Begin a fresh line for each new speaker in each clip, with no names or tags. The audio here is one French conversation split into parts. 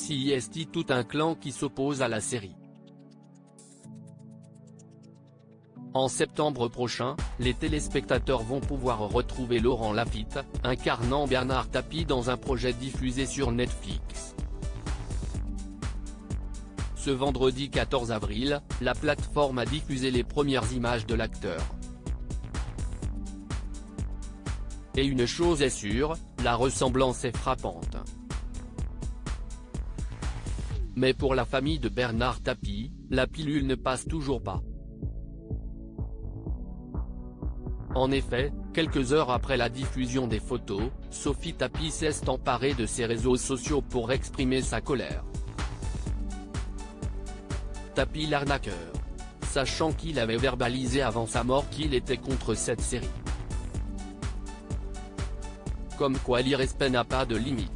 CIST, tout un clan qui s'oppose à la série. En septembre prochain, les téléspectateurs vont pouvoir retrouver Laurent Lafitte, incarnant Bernard Tapie dans un projet diffusé sur Netflix. Ce vendredi 14 avril, la plateforme a diffusé les premières images de l'acteur. Et une chose est sûre, la ressemblance est frappante. Mais pour la famille de Bernard Tapie, la pilule ne passe toujours pas. En effet, quelques heures après la diffusion des photos, Sophie Tapie s'est emparée de ses réseaux sociaux pour exprimer sa colère. Tapie l'arnaqueur. Sachant qu'il avait verbalisé avant sa mort qu'il était contre cette série. Comme quoi l'irrespect n'a pas de limite.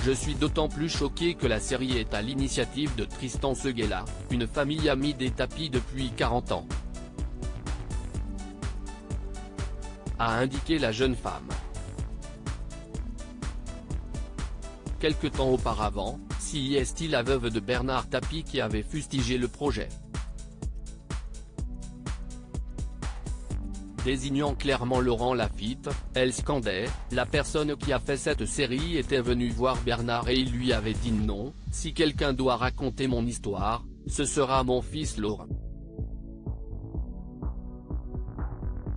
Je suis d'autant plus choqué que la série est à l'initiative de Tristan Seguela, une famille amie des Tapie depuis 40 ans. A indiqué la jeune femme. Quelque temps auparavant, CIST, la veuve de Bernard Tapie, qui avait fustigé le projet. Désignant clairement Laurent Lafitte, elle scandait « La personne qui a fait cette série était venue voir Bernard et il lui avait dit non, si quelqu'un doit raconter mon histoire, ce sera mon fils Laurent. »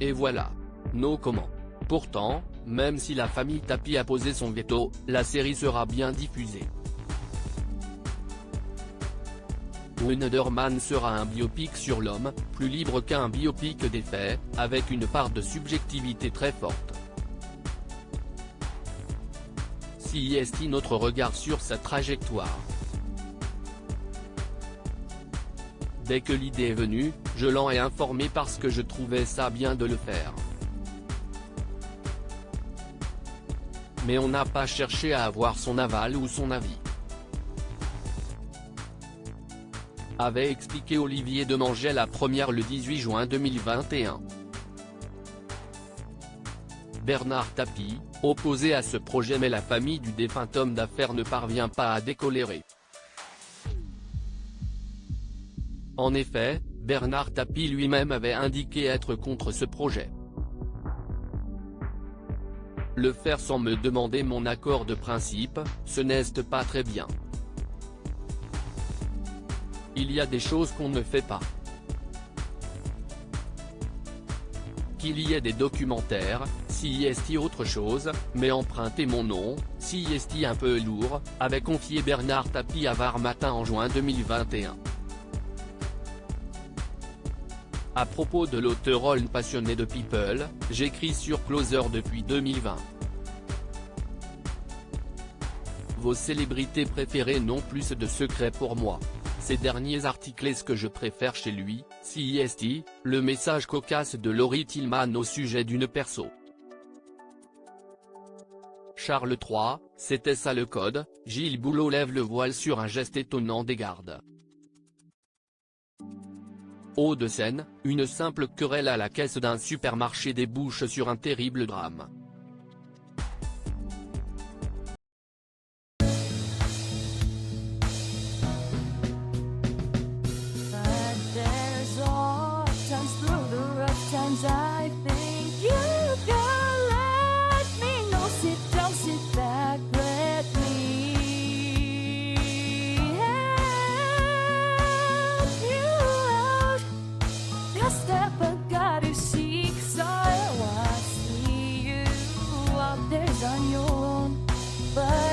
Et voilà. No comment. Pourtant, même si la famille Tapie a posé son veto, la série sera bien diffusée. Wonderman sera un biopic sur l'homme, plus libre qu'un biopic des faits, avec une part de subjectivité très forte. CIST, notre regard sur sa trajectoire. Dès que l'idée est venue, je l'en ai informé parce que je trouvais ça bien de le faire. Mais on n'a pas cherché à avoir son aval ou son avis. Avait expliqué Olivier Demangel à Première le 18 juin 2021. Bernard Tapie, opposé à ce projet, mais la famille du défunt homme d'affaires ne parvient pas à décolérer. En effet, Bernard Tapie lui-même avait indiqué être contre ce projet. Le faire sans me demander mon accord de principe, ce n'est pas très bien. Il y a des choses qu'on ne fait pas. Qu'il y ait des documentaires, CIST autre chose, mais emprunter mon nom, CIST un peu lourd, avait confié Bernard Tapie à Var Matin en juin 2021. À propos de l'auteur passionné de People, j'écris sur Closer depuis 2020. Vos célébrités préférées n'ont plus de secrets pour moi. Ces derniers articles est ce que je préfère chez lui, CIST, le message cocasse de Laurie Tillman au sujet d'une perso. Charles III, c'était ça le code, Gilles Boulot lève le voile sur un geste étonnant des gardes. Hauts-de-Seine, une simple querelle à la caisse d'un supermarché débouche sur un terrible drame.
On your own, but